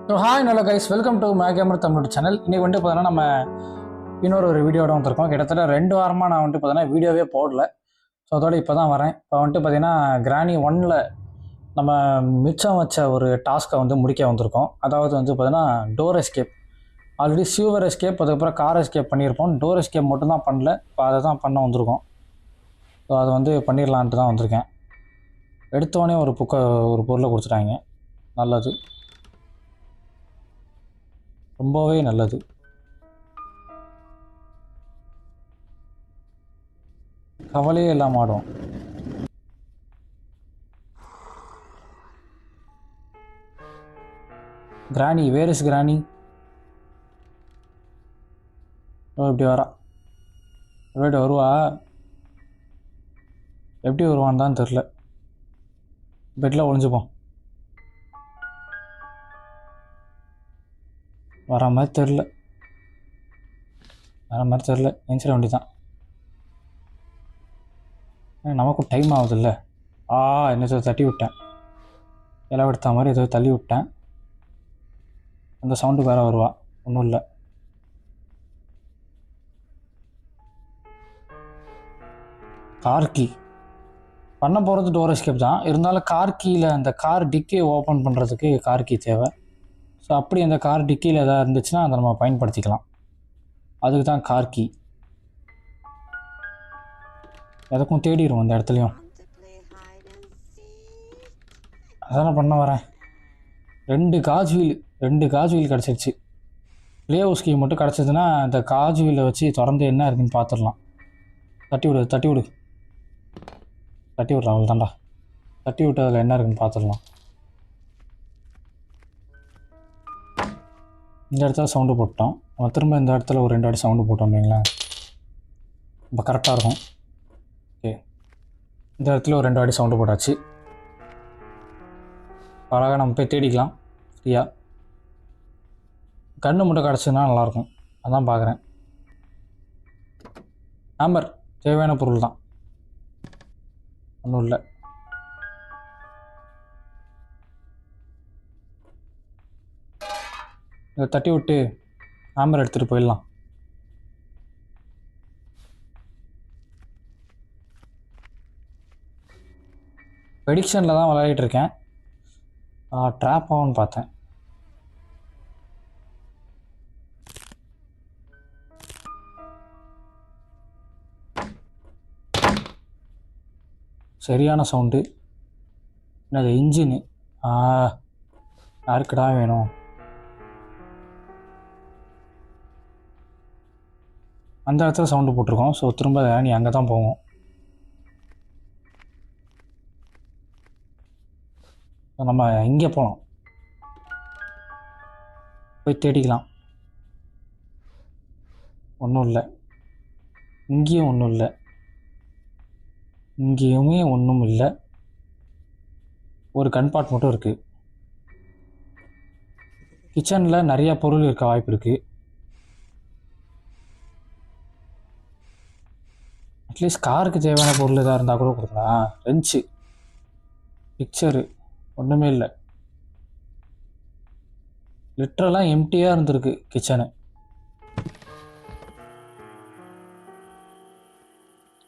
So hi நல்ல guys, welcome to மேகேமர் Tamil channel. இன்றைக்கி வந்துட்டு பார்த்தீங்கன்னா நம்ம இன்னொரு வீடியோட வந்திருக்கோம். கிட்டத்தட்ட 2 வாரமாக நான் வந்துட்டு பார்த்தீங்கன்னா வீடியோவே போடல. ஸோ அதோட இப்போ தான் வரேன். இப்போ வந்துட்டு பார்த்தீங்கன்னா கிராணி 1ல் நம்ம மிச்சம் வச்ச ஒரு டாஸ்க்கை வந்து முடிக்க வந்திருக்கோம். அதாவது வந்து பார்த்தீங்கன்னா டோர் எஸ்கேப். ஆல்ரெடி சியூவர் எஸ்கேப், அதுக்கப்புறம் கார் எஸ்கேப் பண்ணியிருப்போம். டோர் எஸ்கேப் மட்டும் தான் பண்ணல. இப்போ அதை தான் பண்ண வந்திருக்கோம். ஸோ அதை வந்து பண்ணிடலான்ட்டு தான் வந்திருக்கேன். எடுத்தோடனே ஒரு பொருளை கொடுத்துட்டாங்க. நல்லது, ரொம்பவே நல்லது. கவலையே இல்லாமல் ஆடும். கிராணி, வேர் இஸ் கிராணி? இப்படி வரா, எப்படி வருவா? எப்படி வருவான்னு தான் தெரில. பெட்டில் ஒளிஞ்சுப்போம். வர மாதிரி தெரில, எஞ்சிட வேண்டி தான். நமக்கும் டைம் ஆகுதுல்ல. என்ன தட்டி விட்டேன், இலை எடுத்த மாதிரி ஏதோ தள்ளி விட்டேன். அந்த சவுண்டு வேறு வருவா. ஒன்றும் இல்லை. கார் கீ பண்ண போகிறது டோர் எஸ்கேப் தான். இருந்தாலும் கார் கீயில் அந்த கார் டிக்கி ஓப்பன் பண்ணுறதுக்கு கார் கீ தேவை. ஸோ அப்படி அந்த கார் டிக்கியில் எதாவது இருந்துச்சுன்னா அதை நம்ம பயன்படுத்திக்கலாம். அதுக்கு தான் கார் கீ. எதுக்கும் தேடிடும் அந்த இடத்துலையும். அதான் பண்ண வரேன். 2 காஜ் வீல் கிடச்சிருச்சு. ப்ளே ஹவுஸ் கீ மட்டும் கிடச்சதுன்னா இந்த காஜ் வீலை வச்சு திறந்து என்ன இருக்குன்னு பார்த்துடலாம். தட்டி விடு அவள் தாண்டா. தட்டி விட்டு அதில் என்ன இருக்குன்னு பார்த்துடலாம். இந்த இடத்துல சவுண்டு போட்டோம். நம்ம திரும்ப இந்த இடத்துல ஒரு 2 வாட்டி சவுண்டு போட்டோம் இல்லைங்களேன், இப்போ கரெக்டாக இருக்கும். ஓகே, இந்த இடத்துல ஒரு 2 வாட்டி சவுண்டு போட்டாச்சு. அழகாக நம்ம போய் தேடிக்கலாம் ஃப்ரீயாக. கன்று மட்டும் கிடச்சதுன்னா நல்லாயிருக்கும், அதான் பார்க்குறேன். ஹேமர் தேவையான பொருள் தான், ஒன்றும் இல்லை. இதை தட்டி விட்டு ஹேமர் எடுத்துகிட்டு போயிடலாம். ப்ரெடிக்ஷனில் தான் விளையாடிட்டு இருக்கேன். ட்ராப் ஆகும்னு பார்த்தேன். சரியான சவுண்டு. என்னது இன்ஜினு? யாருக்குடா வேணும்? அந்த இடத்துல சவுண்டு போட்டிருக்கோம். ஸோ திரும்ப நீ அங்கே தான் போவோம். நம்ம இங்கே போகலாம், போய் தேடிக்கலாம். ஒன்றும் இல்லை, இங்கேயும் ஒன்றும் இல்லை, இங்கேயுமே ஒன்றும் இல்லை. ஒரு கன்பார்ட் மட்டும் இருக்குது. கிச்சனில் நிறைய பொருள் இருக்க வாய்ப்பு இருக்குது. அட்லீஸ்ட் காருக்கு தேவையான பொருள் எதாவது இருந்தால் கூட கொடுக்கலாம். ரெஞ்சு, பிக்சரு, ஒன்றுமே இல்லை. லிட்டரெல்லாம் எம்டியாக இருந்திருக்கு கிச்சனு.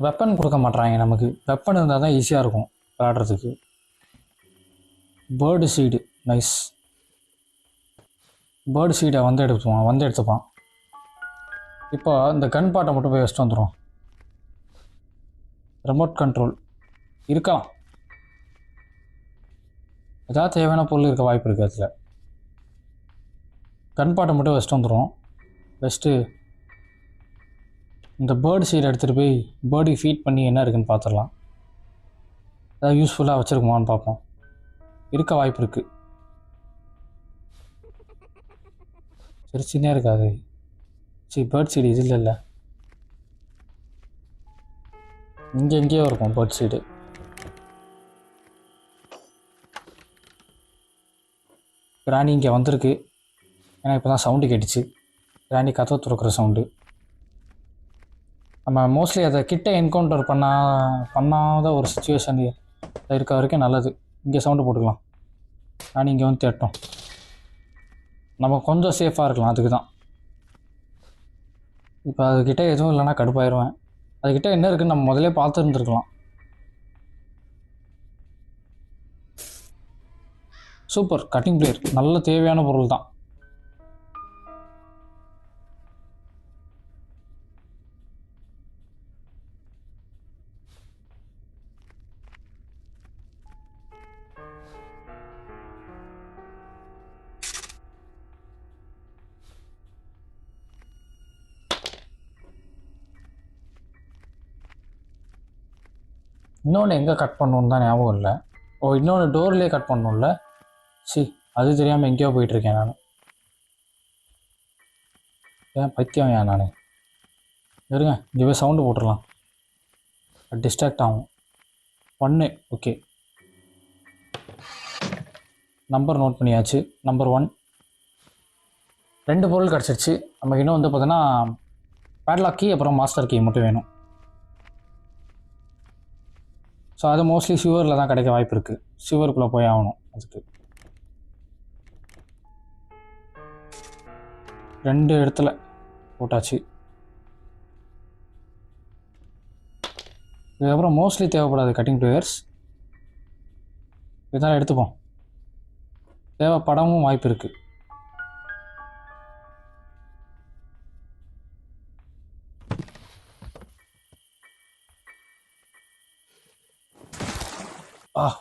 வெப்பன் கொடுக்க மாட்றாங்க நமக்கு. வெப்பன் இருந்தால் தான் ஈஸியாக இருக்கும் விளையாடுறதுக்கு. Bird seed, nice. பேர்டு சீடை வந்து எடுத்துப்பான். இப்போ இந்த கன் பாட்டை மட்டும் போய் வச்சுட்டு வந்துடும். ரிமோட் கண்ட்ரோல் இருக்கலாம். ஏதாவது தேவையான பொருள் இருக்க வாய்ப்பு இருக்குது அதில். கன் பாட்டை மட்டும் வச்சுட்டு வந்துடும். பெஸ்ட்டு இந்த பேர்டு சீடை எடுத்துகிட்டு போய் பேர்டுக்கு ஃபீட் பண்ணி என்ன இருக்குதுன்னு பார்த்துடலாம். ஏதாவது யூஸ்ஃபுல்லாக வச்சுருக்குமான்னு பார்ப்போம். இருக்க வாய்ப்பு இருக்குது. சின்னே இருக்காது. பேர்ட் சீடு இது இல்லை, இங்கே எங்கேயோ இருக்கும் பேர்ட் சீடு. கிராணி இங்கே வந்திருக்கு. ஏன்னா இப்போ தான் சவுண்டு கேட்டுச்சு. கிராணி கதவை துறக்கிற சவுண்டு. நம்ம மோஸ்ட்லி அதை கிட்ட என்கவுண்டர் பண்ணாத ஒரு சுச்சுவேஷன் இருக்க வரைக்கும் நல்லது. இங்கே சவுண்டு போட்டுக்கலாம். கிராணி இங்கே வந்து தேட்டோம். நம்ம கொஞ்சம் சேஃபாக இருக்கலாம். அதுக்கு தான் இப்போ அதுக்கிட்ட எதுவும் இல்லைன்னா கடுப்பாயிருவேன். அதுக்கிட்ட என்ன இருக்குன்னு நம்ம முதலே பார்த்துருந்துருக்கலாம். சூப்பர் கட்டிங் பிளேயர், நல்ல தேவையான பொருள் தான். இன்னொன்று எங்கே கட் பண்ணணுன்னு தான் ஞாபகம் இல்லை. இன்னொன்று டோர்லேயே கட் பண்ணணும்ல. அது தெரியாமல் எங்கேயோ போயிட்டுருக்கேன் நான். ஏன் பைத்தியம் நான் இருங்க, இங்கே போய் சவுண்டு போட்டுடலாம். டிஸ்ட்ராக்ட் ஆகும். 1 ஓகே, நம்பர் நோட் பண்ணியாச்சு. நம்பர் 1 2 பொருள் கிடச்சிருச்சு. நமக்கு இன்னும் வந்து பார்த்தோன்னா பேட்லாக் கீ அப்புறம் மாஸ்டர் கீ மட்டும் வேணும். ஸோ அது மோஸ்ட்லி சிவரில் தான் கிடைக்க வாய்ப்பு இருக்குது. சிவருக்குள்ளே போய் ஆகணும். அதுக்கு 2 இடத்துல போட்டாச்சு. இதுக்கப்புறம் மோஸ்ட்லி தேவைப்படாது கட்டிங் பிளேயர்ஸ், இதெல்லாம் எடுத்துப்போம். தேவைப்படவும் வாய்ப்பு இருக்குது.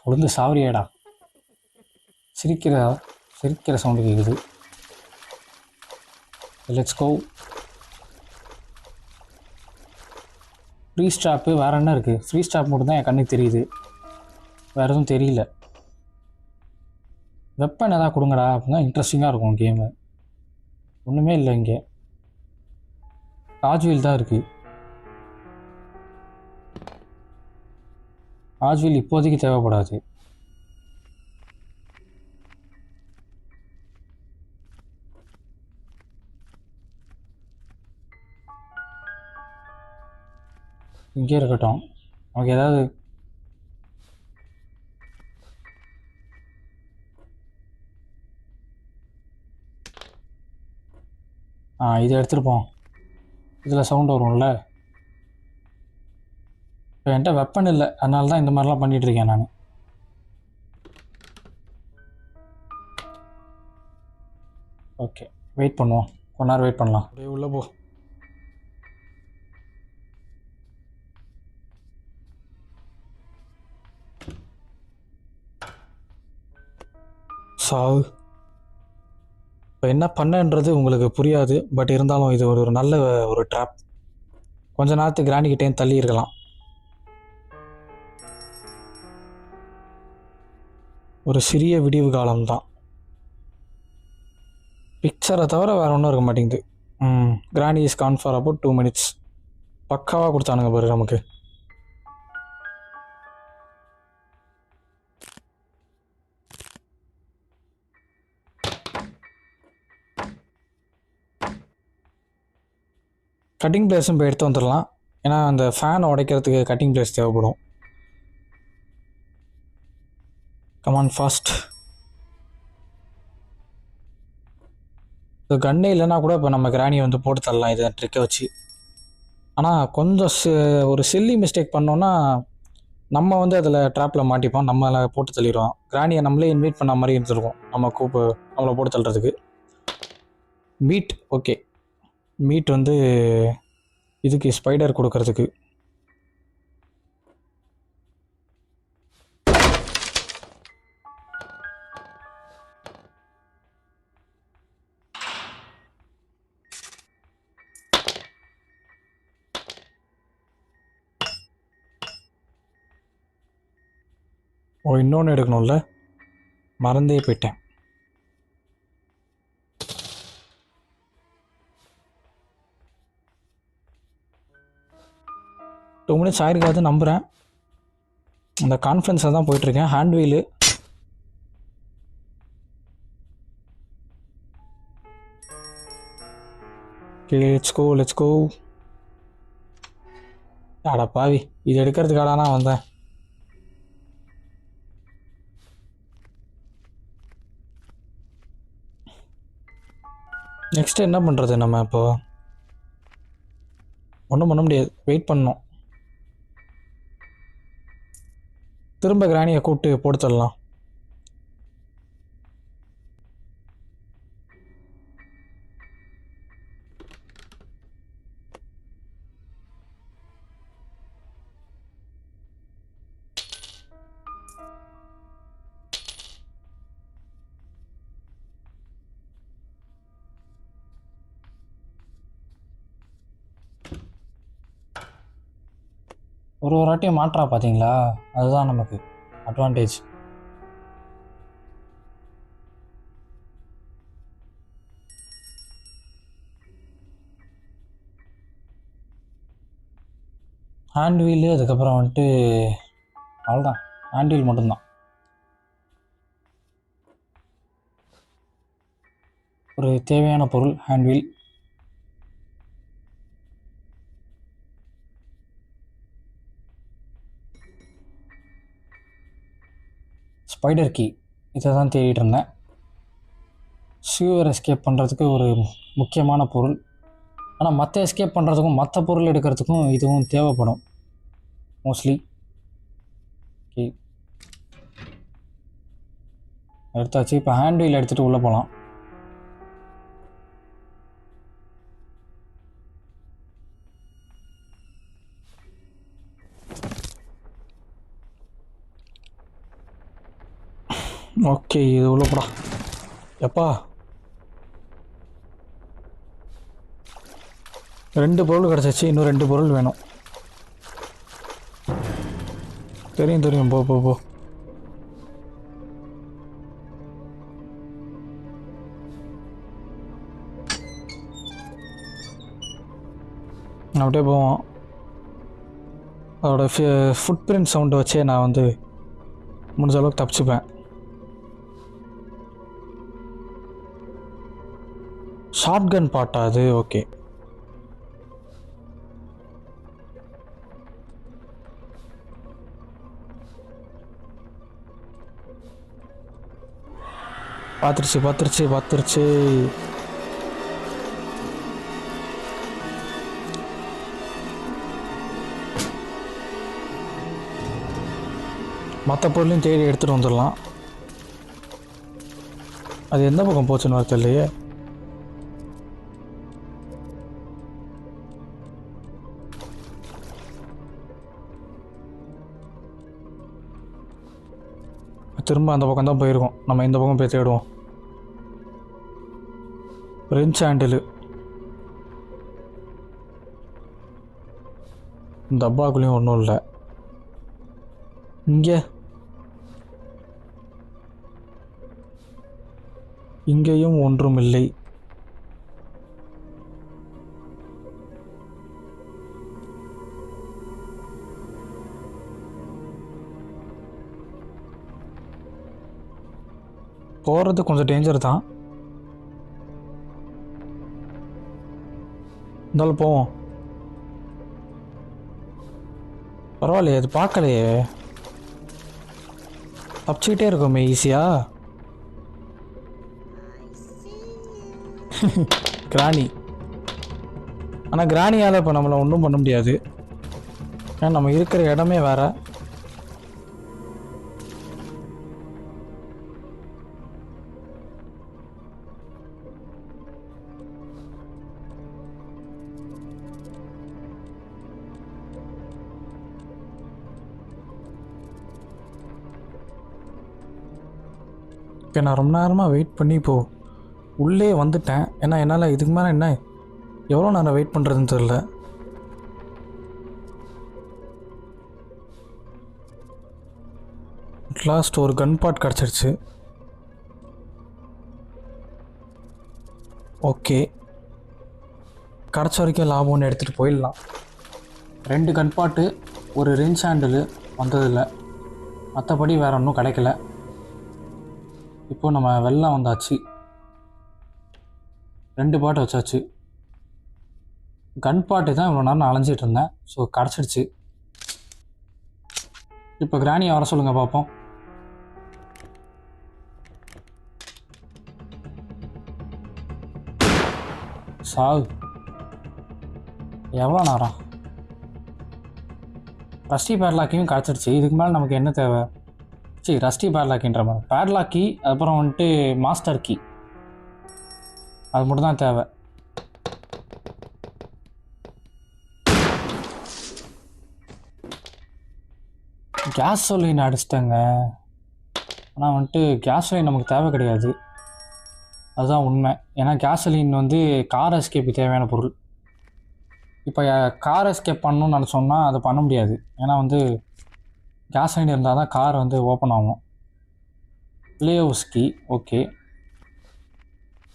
உளுந்து சாவரியாடா. சிரிக்கிற சவுண்டு கேட்குது. Let's go. ஃப்ரீ ஸ்டாப்பு வேறு என்ன இருக்குது? ஃப்ரீ ஸ்டாப் மட்டும் தான் என் கண்ணுக்கு தெரியுது, வேறு எதுவும் தெரியல. வெப்பன் எதாவது கொடுங்கடா, அப்படின்னா இன்ட்ரெஸ்டிங்காக இருக்கும் கேமு. ஒன்றுமே இல்லை இங்கே. ஆஜ்வீல் தான் இருக்குது. ஆஜ்வீல் இப்போதைக்கு தேவைப்படாது. இங்கே இருக்கட்டும். நமக்கு ஏதாவது இதை எடுத்துருப்போம். இதில் சவுண்ட் வரும்ல. இப்போ என்கிட்ட வெப்பன் இல்லை, அதனால தான் இந்த மாதிரிலாம் பண்ணிகிட்ருக்கேன் நான். ஓகே, வெயிட் பண்ணுவோம். கொஞ்ச நேரம் வெயிட் பண்ணலாம். அப்படியே உள்ளே போ. சாவு. இப்போ என்ன பண்ணன்றது உங்களுக்கு புரியாது, பட் இருந்தாலும் இது ஒரு நல்ல ஒரு ட்ராப். கொஞ்ச நேரத்துக்கு கிராண்டிக்கிட்டேயும் தள்ளி இருக்கலாம். ஒரு சிறிய விடிவு காலம்தான். பிக்சரை தவிர வேறு ஒன்றும் இருக்க மாட்டேங்குது. Granny is gone for about 2 minutes. பக்காவாக கொடுத்தானுங்க பாரு நமக்கு. கட்டிங் பிளேஸும் இப்போ எடுத்து வந்துடலாம். ஏன்னா அந்த ஃபேனை உடைக்கிறதுக்கு கட்டிங் பிளேஸ் தேவைப்படும். Come on fast. இப்போ கன்னே இல்லைன்னா கூட இப்போ நம்ம கிராணியை வந்து போட்டு தரலாம் இதை ட்ரிக்கை வச்சு. ஆனால் கொஞ்சம் ஒரு சில்லி மிஸ்டேக் பண்ணோன்னா நம்ம வந்து அதில் ட்ராப்பில் மாட்டிப்போம், நம்மளை போட்டு தள்ளிடுவோம். கிராணியை நம்மளே இன்வைட் பண்ண மாதிரி இருந்துருக்கும் நம்மளை போட்டு தள்ளுறதுக்கு. மீட் ஓகே, மீட் வந்து இதுக்கு ஸ்பைடர் கொடுக்கறதுக்கு. இன்னொன்று எடுக்கணும்ல, மறந்தே போயிட்டேன். டூ மினிட்ஸ் ஆயிருக்காது நம்புகிறேன். அந்த கான்ஃபரன்ஸில் தான் போயிட்டுருக்கேன். Hand wheel let's go. அட பாவி, இது எடுக்கிறதுக்காடா நான் வந்தேன். நெக்ஸ்ட்டு என்ன பண்ணுறது நம்ம இப்போது? ஒன்றும் பண்ண முடியாது, வெயிட் பண்ணணும். திரும்ப கிராணியை கூப்பிட்டு போட்டு தரலாம். ஒரு வாட்டியும் மாற்றா பார்த்தீங்களா? அதுதான் நமக்கு அட்வான்டேஜ். ஹேண்ட் வீலு, அதுக்கப்புறம் வந்துட்டு அவ்வளோதான், ஹேண்ட் வீல் மட்டும்தான். ஒரு தேவையான பொருள் ஹேண்ட் வீல். ஸ்பைடர் கீ, இதை தான் தேடிட்டு இருந்தேன். சியூவர் எஸ்கேப் பண்ணுறதுக்கு ஒரு முக்கியமான பொருள். ஆனால் மற்ற எஸ்கேப் பண்ணுறதுக்கும் மற்ற பொருள் எடுக்கிறதுக்கும் இதுவும் தேவைப்படும் மோஸ்ட்லி. ஓகே, எடுத்தாச்சு. இப்போ ஹேண்ட் வீல் எடுத்துகிட்டு உள்ளே போகலாம். ஓகே, இது உள்ள போடா. எப்பா 2 பொருள் கிடச்சிச்சு, இன்னும் 2 பொருள் வேணும். தெரியும், போ போ போ. அப்படியே போவோம். அதோட ஃபுட் பிரிண்ட் சவுண்டை வச்சே நான் வந்து முடிஞ்ச அளவுக்கு தப்பிச்சுப்பேன். ஷார்ட் கன் பாட்டா அது? ஓகே, பார்த்துருச்சு. மற்ற பொருளையும் தேடி எடுத்துகிட்டு வந்துடலாம். அது எந்த பக்கம் போச்சுன்னு வர தெரியலையே. திரும்ப அந்த பக்கம் தான் போயிருக்கோம். நம்ம இந்த பக்கம் போய் தேடுவோம். ரெஞ்ச் ஹேண்டிலு இந்த டப்பாக்குள்ளேயும் ஒன்றும் இல்லை. இங்கேயும் ஒன்றும் இல்லை. போகிறது கொஞ்சம் டேஞ்சர் தான், இருந்தாலும் போவோம். பரவாயில்லையே, அது பார்க்கலையே. தப்பிச்சுக்கிட்டே இருக்கோமே ஈஸியாக. கிராணி. ஆனால் கிராணியால் இப்போ நம்மளை ஒன்றும் பண்ண முடியாது, ஏன்னா நம்ம இருக்கிற இடமே வேற. இப்போ நான் ரொம்ப நேரமாக வெயிட் பண்ணி இப்போது உள்ளே வந்துட்டேன். ஏன்னா என்னால் இதுக்கு மேலே என்ன எவ்வளோ நேரம் வெயிட் பண்ணுறதுன்னு தெரில. லாஸ்ட் ஒரு கன் பார்ட் கிடச்சிருச்சு. ஓகே, கிடச்ச வரைக்கும் லாபம்னு எடுத்துகிட்டு போயிடலாம். 2 கன் பார்ட்டு, ஒரு ரெஞ்ச் ஹேண்டிலு வந்ததில்லை, மற்றபடி வேறு ஒன்றும் கிடைக்கல. இப்போ நம்ம வெள்ளம் வந்தாச்சு. 2 பாட்டு வச்சாச்சு. கன் பாட்டு தான் இவ்வளோ நேரம் நான் அலைஞ்சிட்டு இருந்தேன். ஸோ கிடச்சிடுச்சு. இப்போ கிராணியை வர சொல்லுங்கள் பார்ப்போம். சாவு. எவ்வளோ நேரம்? ரஸ்டி பேட்லாக்கையும் கிடச்சிடுச்சு. இதுக்கு மேலே நமக்கு என்ன தேவை? சரி, ரஸ்டி பேட்லாக்கின்ற மாதிரி பேட்லாக் கீ, அப்புறம் வந்துட்டு மாஸ்டர் கீ, அது மட்டும் தான் தேவை. கேஸோலின் அடிச்சிட்டேங்க. ஆனால் வந்துட்டு கேஸோலின் நமக்கு தேவை கிடையாது, அதுதான் உண்மை. ஏன்னா கேஸோலின் வந்து கார் எஸ்கேப்புக்கு தேவையான பொருள். இப்போ கார் எஸ்கேப் பண்ணணும்னு நினச்சோம்னா அதை பண்ண முடியாது. ஏன்னா வந்து கேஸோலின் இருந்தால் தான் கார் வந்து ஓப்பன் ஆகும். Play house key, okay.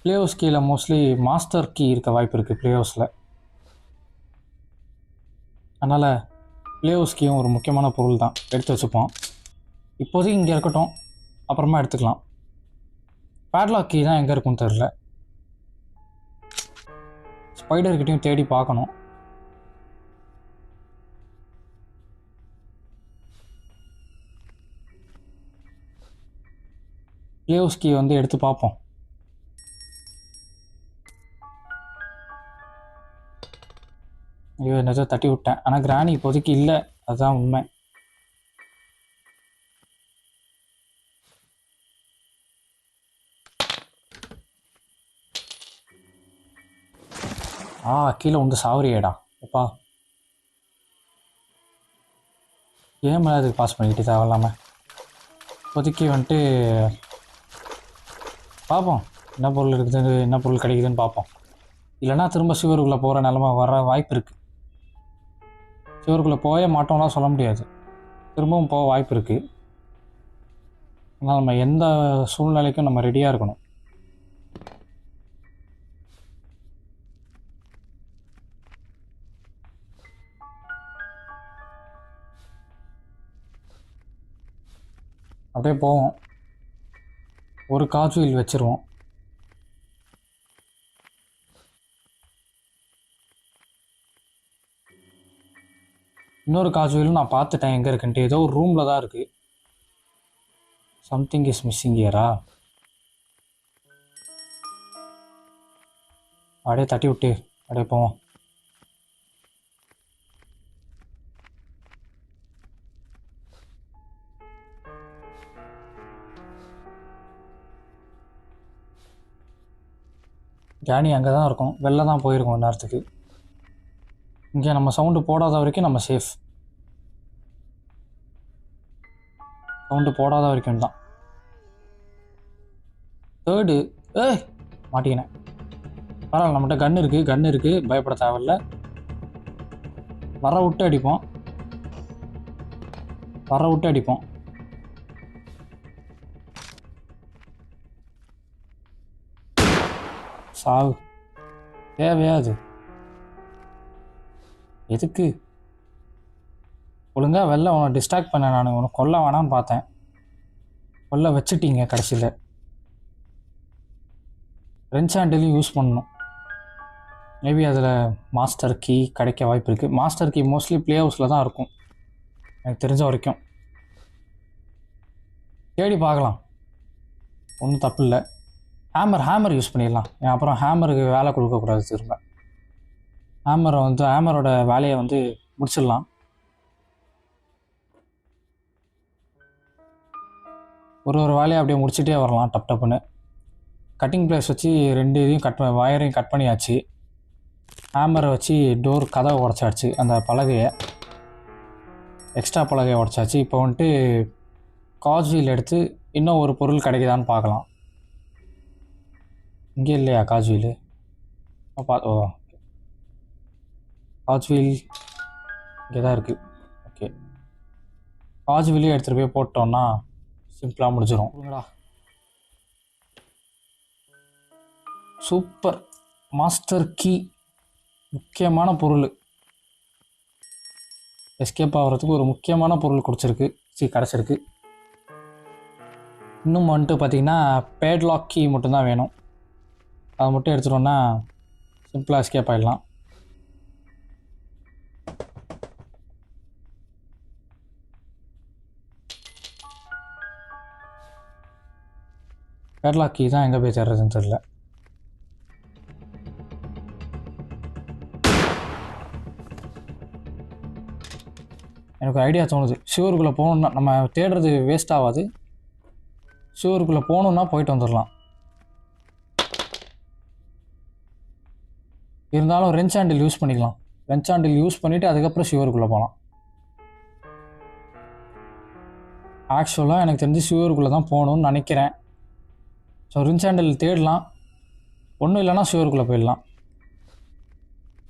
Play house கீயில் மோஸ்ட்லி மாஸ்டர் கீ இருக்க வாய்ப்பு இருக்குது ப்ளே ஹவுஸில். அதனால் ப்ளே ஹவுஸ் கீயும் ஒரு முக்கியமான பொருள் தான், எடுத்து வச்சுப்போம். இப்போதைக்கு இங்கே இருக்கட்டும், அப்புறமா எடுத்துக்கலாம். பேட்லாக் கீ தான் எங்கே இருக்குன்னு தெரில. ஸ்பைடர்கிட்டையும் தேடி பார்க்கணும். ப்ளே ஹவுஸ் கீ வந்து எடுத்து பார்ப்போம். ஐயோ, என்னச்சோ தட்டி விட்டேன். ஆனால் கிராணி இப்போதைக்கு இல்லை, அதுதான் உண்மை. கீழே வந்து சாவரியாடா அப்பா. கேமில் அதுக்கு பாஸ் பண்ணிக்கிட்டு தேவையில்லாமல். இப்போதைக்கு வந்துட்டு பார்ப்போம் என்ன பொருள் இருக்குது, என்ன பொருள் கிடைக்குதுன்னு பார்ப்போம். இல்லைனா திரும்ப சிவருக்குள்ளே போகிற நிலமை வர வாய்ப்பு இருக்குது. சிவருக்குள்ளே போய மாட்டோம்லாம் சொல்ல முடியாது, திரும்பவும் போக வாய்ப்பு இருக்குது. ஆனால் நம்ம எந்த சூழ்நிலைக்கும் நம்ம ரெடியாக இருக்கணும். அப்படியே போவோம். ஒரு காஜுவில் வச்சுருவோம். இன்னொரு காஜுவிலும் நான் பார்த்துட்டேன் எங்கே இருக்குன்ட்டு. ஏதோ ஒரு ரூமில் தான் இருக்குது. சம்திங் இஸ் மிஸ்ஸிங் ஹியரா. அப்படியே தட்டி விட்டு அப்படியே போவோம். கேனி அங்கே தான் இருக்கும், வெளில தான் போயிருக்கோம் நேரத்துக்கு. இங்கே நம்ம சவுண்டு போடாத வரைக்கும் நம்ம சேஃப். சவுண்டு போடாத வரைக்கும் தான். தேர்டு மாட்டிக்கினேன். பரவாயில்ல, நம்மகிட்ட கன் இருக்குது, பயப்பட தேவையில்ல. வர விட்டு அடிப்போம். சாவு. தேவையாது எதுக்கு? ஒழுங்காக வெளில உன்னை டிஸ்ட்ராக்ட் பண்ண, நான் உனக்கு கொல்ல வேணான்னு பார்த்தேன், கொல்ல வச்சுட்டீங்க கடைசியில். ரென்ச் ஹேண்டிலையும் யூஸ் பண்ணணும். மேபி அதில் மாஸ்டர் கீ கிடைக்க வாய்ப்பு இருக்குது. மாஸ்டர் கீ மோஸ்ட்லி ப்ளே ஹவுஸில் தான் இருக்கும் எனக்கு தெரிஞ்ச வரைக்கும். தேடி பார்க்கலாம், ஒன்றும் தப்பு இல்லை. ஹேமர் யூஸ் பண்ணிடலாம். அப்புறம் ஹேமருக்கு வேலை கொடுக்கக்கூடாது. திரும்ப ஹேமரோட வேலையை வந்து முடிச்சிடலாம். ஒரு வேலையை அப்படியே முடிச்சுட்டே வரலாம் டப்புன்னு. கட்டிங் பிளேஸ் வச்சு 2 இதையும் வயரையும் கட் பண்ணியாச்சு. ஹேமரை வச்சு டோர் கதவை உடச்சாச்சு, அந்த பலகையை, எக்ஸ்ட்ரா பலகையை உடச்சாச்சு. இப்போ வந்துட்டு காஜ்வீல் எடுத்து இன்னும் ஒரு பொருள் கிடைக்குதான்னு பார்க்கலாம். இங்கே இல்லையா காஜ்வீல்? காஜ்வீல் இங்கே தான் இருக்குது. ஓகே, காஜ்வீலையும் எடுத்துகிட்டு போய் போட்டோன்னா சிம்பிளாக முடிஞ்சிடும். சூப்பர். மாஸ்டர் கீ முக்கியமான பொருள். எஸ்கேப் ஆகிறதுக்கு ஒரு முக்கியமான பொருள் கிடச்சிருக்கு. இன்னும் வந்துட்டு பார்த்திங்கன்னா பேட்லாக் கீ மட்டும்தான் வேணும். அதை மட்டும் எடுத்துட்டோன்னா சிம்பிளாக எஸ்கேப் ஆகிடலாம். பேட்லாக் கீ தான் எங்கே போய் தேடுறதுன்னு தெரியல. எனக்கு ஐடியா தோணுது. ஷூருக்குள்ளே போகணுன்னா நம்ம தேடுறது வேஸ்ட் ஆகாது. ஷூருக்குள்ளே போகணுன்னா போயிட்டு வந்துடலாம். இருந்தாலும் ரெஞ்ச் ஹேண்டில் யூஸ் பண்ணிக்கலாம். ரெஞ்ச் ஹேண்டில் யூஸ் பண்ணிவிட்டு அதுக்கப்புறம் ஷூருக்குள்ளே போகலாம். ஆக்சுவலாக எனக்கு தெரிஞ்சு ஷூருக்குள்ளே தான் போகணுன்னு நினைக்கிறேன். ஸோ ரெஞ்ச் ஹேண்டில் தேடலாம். ஒன்றும் இல்லைன்னா ஷூருக்குள்ளே போயிடலாம்.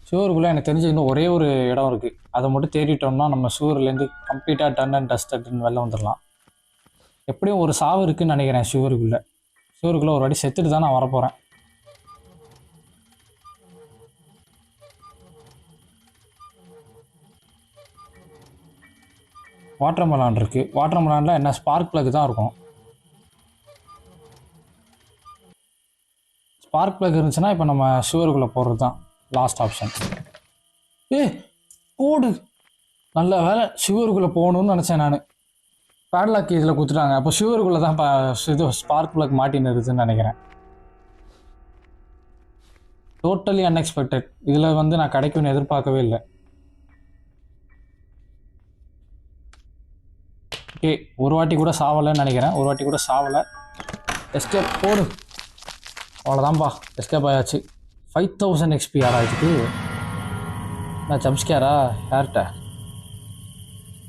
ஷூருக்குள்ளே எனக்கு தெரிஞ்சு இன்னும் ஒரே ஒரு இடம் இருக்குது. அதை மட்டும் தேடிட்டோம்னா நம்ம ஷூர்லேருந்து கம்ப்ளீட்டாக டன் அண்ட் டஸ்டட்னு வெளில வந்துடலாம். எப்படியும் ஒரு சாவு இருக்குதுன்னு நினைக்கிறேன் ஷூருக்குள்ளே. ஷூருக்குள்ளே ஒரு வாட்டி செத்துட்டு தான் நான் வரப்போகிறேன். வாட்டர் மெலான் இருக்குது. வாட்டர் மெலானில் என்ன ஸ்பார்க் ப்ளக் தான் இருக்கும். ஸ்பார்க் ப்ளக் இருந்துச்சுன்னா இப்போ நம்ம ஷூருக்குள்ளே போகிறது தான் லாஸ்ட் ஆப்ஷன். போடு, நல்ல வேலை ஷூருக்குள்ளே போகணுன்னு நினச்சேன் நான். பேட்லாக் இதில் கொடுத்துட்டாங்க. அப்போ ஷூருக்குள்ளே தான் இது ஸ்பார்க் ப்ளக் மாட்டின்னு இருக்குதுன்னு நினைக்கிறேன். Totally unexpected. இதில் நான் கிடைக்கும்னு எதிர்பார்க்கவே இல்லை. ஓகே, ஒரு வாட்டி கூட சாவலைன்னு நினைக்கிறேன். ஒரு வாட்டி கூட சாவலை. எஸ்கேப் போடு. அவ்வளோதான்ப்பா, எஸ்கேப் ஆயாச்சு. 5000 XP ஆறாயிருக்கு. நான் ஜம்ஸ்கேரா யார்கிட்ட?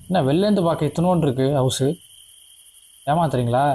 என்ன வெளிலேருந்து பார்க்க இத்தனோன்னு இருக்குது ஹவுஸு? ஏமாத்துறீங்களா?